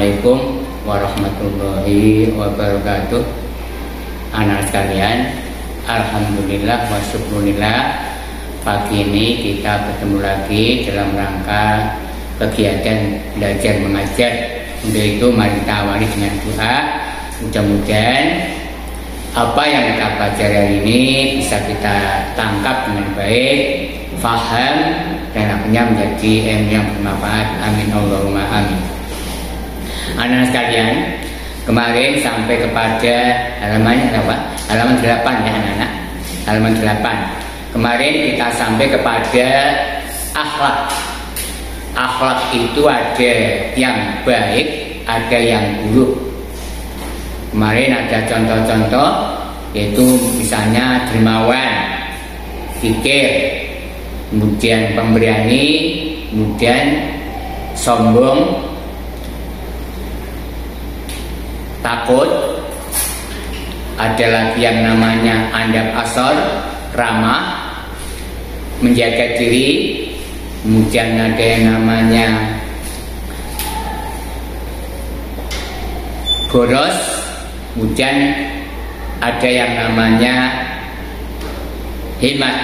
Assalamualaikum warahmatullahi wabarakatuh. Anak sekalian, alhamdulillah wa syukurillah, pagi ini kita bertemu lagi dalam rangka kegiatan belajar mengajar. Untuk itu mari kita awali dengan doa. Mudah-mudahan apa yang kita pelajari hari ini bisa kita tangkap dengan baik, faham, dan akhirnya menjadi ilmu yang bermanfaat. Amin Allahumma amin. Anak sekalian, kemarin sampai kepada halaman apa? Halaman 8 ya anak-anak. Halaman 8. Kemarin kita sampai kepada akhlak. Akhlak itu ada yang baik, ada yang buruk. Kemarin ada contoh-contoh, yaitu misalnya dermawan, fikir, kemudian pemberani, kemudian sombong, takut, ada lagi yang namanya andap asor, ramah, menjaga diri, kemudian ada yang namanya boros, kemudian ada yang namanya hemat.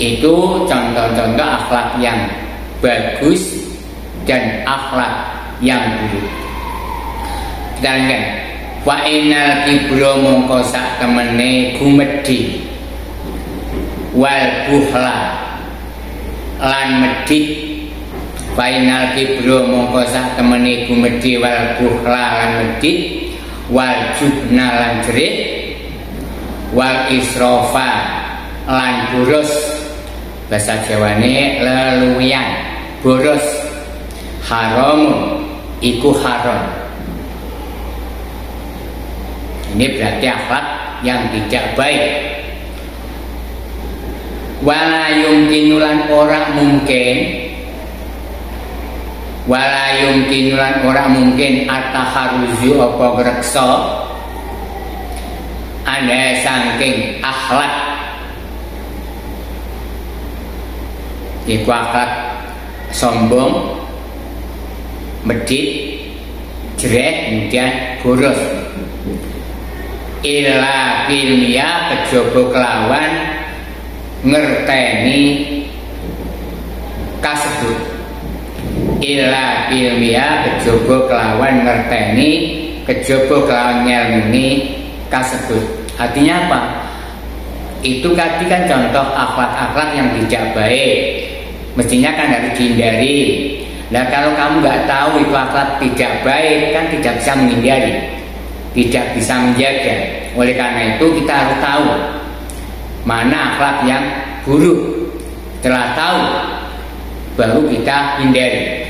Itu contoh-contoh akhlak yang bagus dan akhlak yang buruk. Kita lihat, wa inal kibro mongko sak temene gumedhi wal buhla lan medhit. Wa inal kibro mongko sak temene gumedhi wal buhla lan medhit, wal jubna lan jerit, wal isrofa lan boros. Bahasa Jawane leluwian, boros. Haram iku haram. Ini berarti akhlak yang tidak baik. Wala yumkinulan orang mungkin, wala yumkinulan orang mungkin ataharuzu apa greksa anda saking akhlak. Iku akhlak sombong, medit, jereh, kemudian boros. Ila ilmiah kejaba kelawan ngerteni kasebut. Ila ilmiah kejaba kelawan ngerteni, kejaba kelawan ngelmuni kasebut. Artinya apa? Itu tadi kan contoh akhlak-akhlak yang tidak baik, mestinya kan harus dihindari. Nah kalau kamu nggak tahu itu akhlak tidak baik, kan tidak bisa menghindari, tidak bisa menjaga. Oleh karena itu kita harus tahu mana akhlak yang buruk. Setelah tahu, baru kita hindari.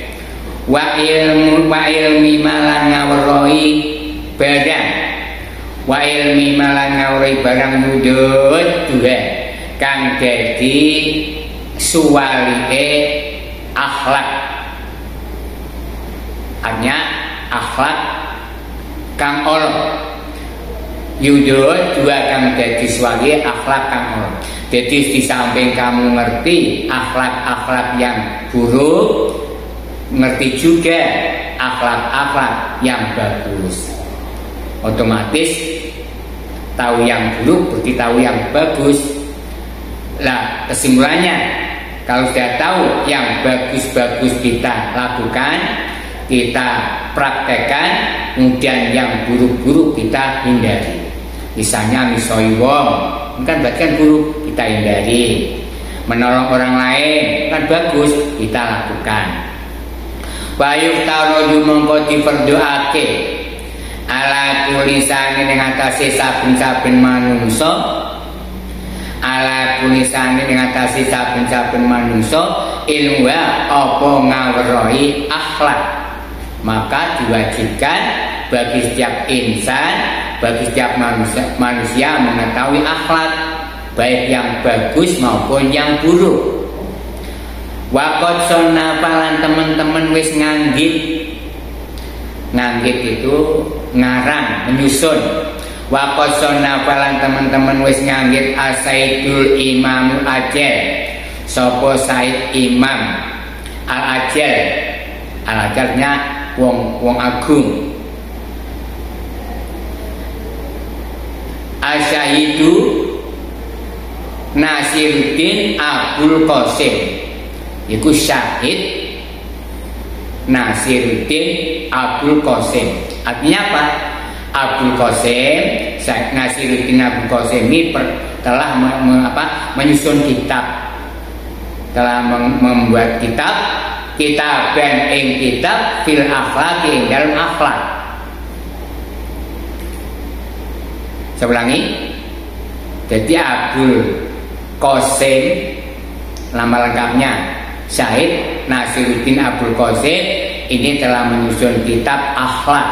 Wa ilmi malan ngawroi badan, wa ilmi malan ngawroi barang yudut dua kang dadi suwalie akhlak. Artinya akhlak kang olo yudut dua kang dadi suwalie akhlak kang olo. Jadi di samping kamu ngerti akhlak-akhlak yang buruk, ngerti juga akhlak-akhlak yang bagus. Otomatis tahu yang buruk berarti tahu yang bagus. Lah kesimpulannya, kalau sudah tahu yang bagus-bagus kita lakukan, kita praktekkan, kemudian yang buruk-buruk kita hindari. Misalnya misoi wong, kan berarti kan buruk, kita hindari. Menolong orang lain kan bagus, kita lakukan. Bayuk taroju mongko diperdoake ala tulisane ning atase saben-saben manungsa, ala tulisane ning atase saben-saben manungsa ilmu apa ngawroi akhlak. Maka diwajibkan bagi setiap insan, bagi setiap manusia mengetahui akhlak, baik yang bagus maupun yang buruk. Wakot sona palan teman-teman wis nganggit. Nganggit itu ngarang, menyusun. Wakot sona palan teman-teman wis nganggit asaidul imam ajal. Sopo Said Imam Al-Ajal Al-ajarnya wong agung. Asyahidu Nasiruddin Abul Qasim, iku syahid Nasiruddin Abul Qasim. Artinya apa? Abul Qasim, Nasiruddin Abul Qasim ini telah menyusun kitab, telah membuat kitab dan kitab fil akhlaq, ing dalam akhlak. Saya ulangi. Jadi Abul Qasim nama lengkapnya Syahid Nasiruddin Abul Qasim ini telah menyusun kitab akhlak.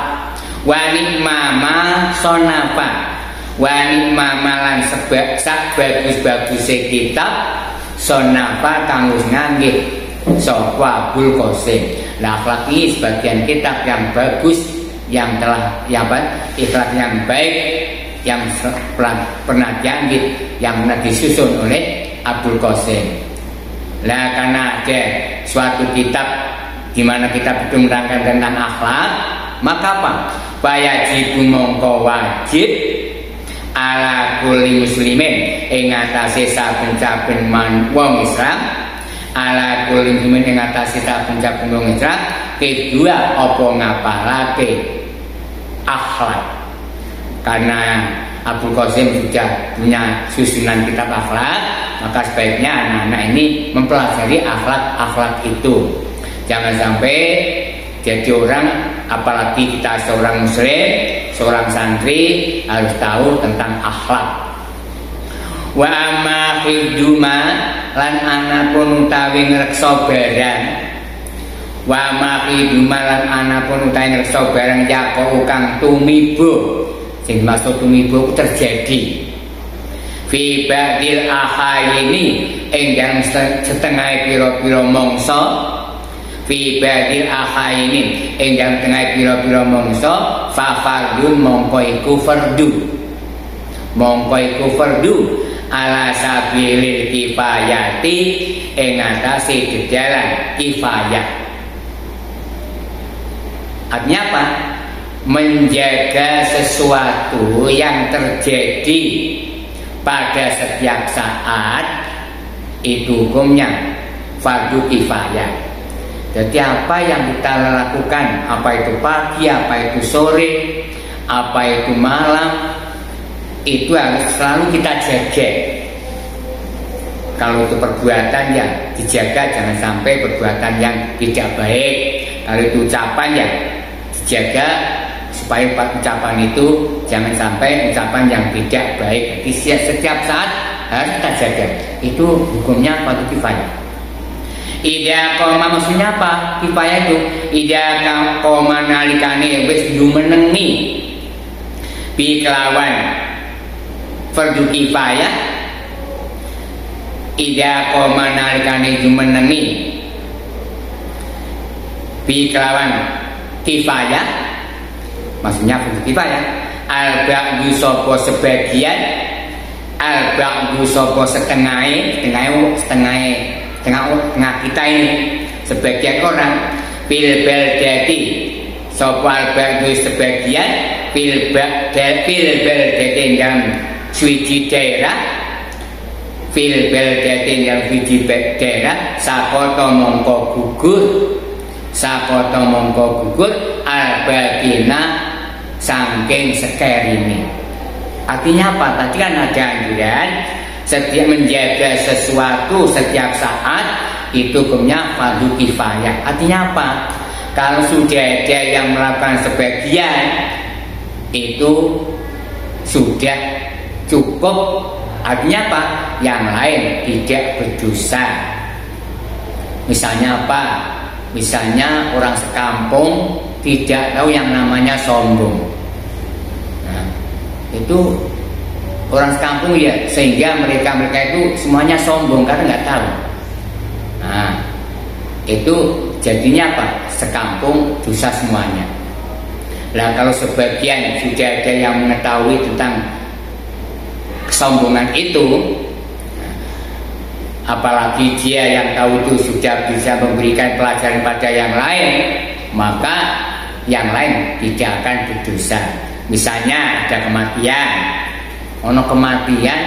Wa ni'mama sonafa, wa ni'mama lan bagus-baguse kitab sonafa kang wis nganggih sapa Abul Qasim. Lah akhlak ini sebagian kitab yang bagus, yang telah akhlak yang baik, yang pernah dianggit, yang pernah disusun oleh Abul Qasim. Lah karena ada suatu kitab di mana kitab itu menerangkan tentang akhlak, maka apa? Wajibu mongko wajib ala kulli muslimin ing atase saben-saben wong Islam, ala kulli muslimin ing atase saben-saben wong Islam kedua apa ngapalake akhlak. Karena Abul Qasim sudah punya susunan kitab akhlak, maka sebaiknya anak-anak ini mempelajari akhlak itu. Jangan sampai jadi orang, apalagi kita seorang muslim, seorang santri harus tahu tentang akhlak. Wa amma hiduma lan anapun utawi ngreksa barang, wa amma hiduma lan anapun utawi ngreksa barang yako kang tumibo. Sing maksud tumibo terjadi fi ba'dil ahayini ing dalam setengah pira-pira mangsa, fi ba'dil ahayini ing dalam setengah pira-pira mangsa, fa fardun mongko iku fardu ala sabilil kifayati ing atase dalan kifayah. Artinya apa? Menjaga sesuatu yang terjadi pada setiap saat itu hukumnya fardu kifayah. Jadi apa yang kita lakukan, apa itu pagi, apa itu sore, apa itu malam, itu harus selalu kita jaga. Kalau itu perbuatan ya dijaga, jangan sampai perbuatan yang tidak baik. Kalau itu ucapan ya dijaga supaya ucapan itu jangan sampai ucapan yang tidak baik. Jadi setiap saat harus kita jaga. Itu hukumnya fardu kifayah. Ida koma maksudnya apa? Kifayah itu ida koma nalikane wis jumenengi bi kelawan fardu kifayah. Ida koma nalikane jumenengi bi kelawan kifayah, maksudnya fardu kifayah. Al-ba'du sapa sebagian, al-ba'du sapa setengah kita ini, sebagian orang fil baldati sapa al-ba'du sebagian fil baldati dalam suci daerah, fil baldati dalam suci daerah sakoto mongko gugur al-batina saking sekerine. Artinya apa? Tadi kan ada anjuran setiap menjaga sesuatu setiap saat itu hukumnya fardu kifayah. Artinya apa? Kalau sudah ada yang melakukan sebagian itu sudah cukup. Artinya apa? Yang lain tidak berdosa. Misalnya apa? Misalnya orang sekampung tidak tahu yang namanya sombong. Nah, itu orang sekampung ya, sehingga mereka itu semuanya sombong karena nggak tahu. Nah, itu jadinya apa? Sekampung dosa semuanya. Nah, kalau sebagian sudah ada yang mengetahui tentang kesombongan itu, apalagi dia yang tahu itu sudah bisa memberikan pelajaran pada yang lain, maka yang lain tidak akan berdosa. Misalnya ada kematian, ono kematian,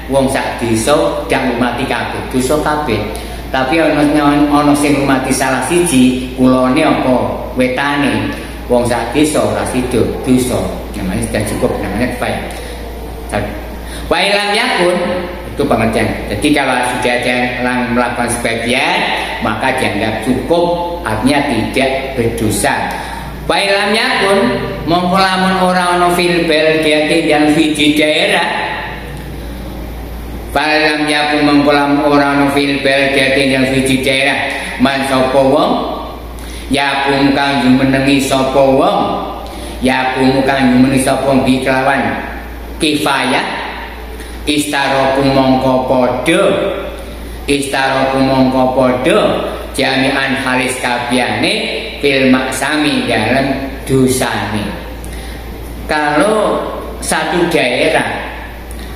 wong sak desa ndang mati kabeh, dosa kabeh. Tapi ono sing mati salah siji, kulone apa wetane, wong sak desa ora sida dosa. Namanya sudah cukup, namanya kifayah. Wa ilam yakun, itu pengertian. Jadi kalau sudah ada yang melakukan sebagian, maka dianggap cukup, artinya tidak berdosa. Wa ilam yakun, mongko lamun ora ana fil beldati yang siji daerah. Wa ilam yakun mongko lamun ora ana fil beldati yang siji daerah, man sapa wong yakum kang jumenengi sapa wong, yakum kang jumenengi sapa wong bi kelawan kifayah, istaroku mongko podo, istaroku mongko podo jami'an halis kabiyane fil maksami dalam dosane. Kalau satu daerah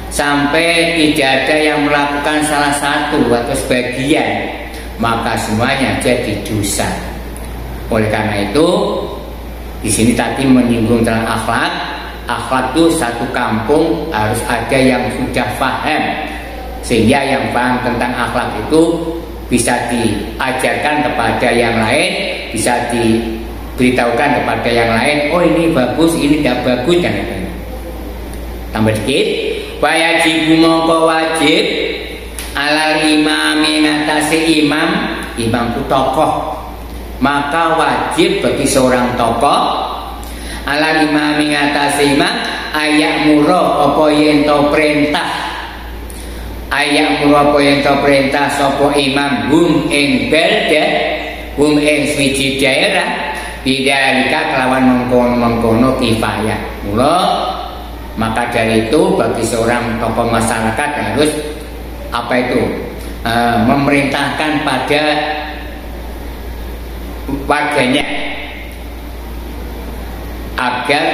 sampai tidak ada yang melakukan salah satu atau sebagian, maka semuanya jadi dosa. Oleh karena itu, di sini tadi menyinggung tentang akhlak. Akhlak itu satu kampung harus ada yang sudah paham, sehingga yang paham tentang akhlak itu bisa diajarkan kepada yang lain, bisa diberitahukan kepada yang lain. Oh ini bagus, ini tidak bagus, dan lain-lain. Tambah dikit, wajib mongko wajib alal imami ngatasi imam, imam itu tokoh, maka wajib bagi seorang tokoh ala imami ngatasi imam ayak muro apa yen to perintah, ayak muro apa yen to perintah sapa imam hum ing belda, hum ing swiji daerah bidalika kelawan mengkono kifayah. Mula maka dari itu bagi seorang tokoh masyarakat harus apa itu memerintahkan pada warganya agar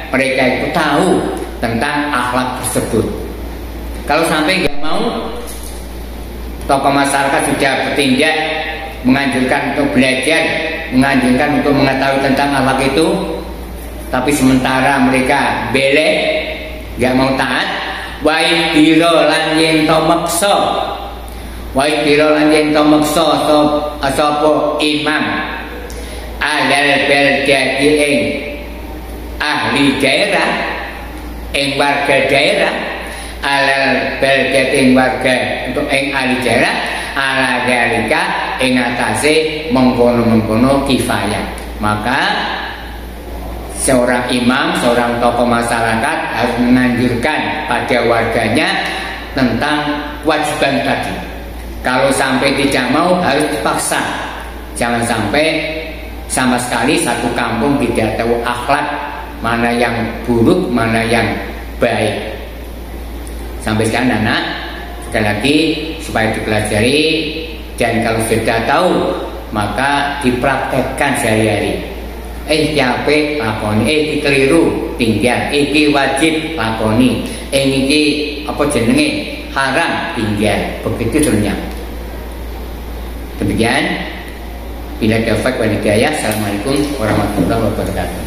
mereka itu tahu tentang akhlak tersebut. Kalau sampai nggak mau, tokoh masyarakat sudah bertindak menganjurkan untuk belajar, menganjurkan untuk mengetahui tentang akhlak itu, tapi sementara mereka belek, nggak mau taat, wae biro lan yen to meksa, wae biro lan yen to meksa sapa imam alal beldati ing ahli daerah, ing warga daerah, alal beldati ing warga untuk ing ahli daerah, ala dalika ing atase mengkono-mengkono kifayah. Maka seorang imam, seorang tokoh masyarakat harus menganjurkan pada warganya tentang kewajiban tadi. Kalau sampai tidak mau harus dipaksa. Jangan sampai sama sekali satu kampung tidak tahu akhlak, mana yang buruk, mana yang baik. Sampai sekarang anak, sekali lagi supaya dipelajari, dan kalau sudah tahu maka dipraktekkan sehari-hari. Capek lakoni, keliru tinggal, iki wajib lakoni, iki apa jenenge haram tinggal. Begitu sebenarnya. Demikian, bila dapat wal hidayah. Assalamualaikum warahmatullahi wabarakatuh.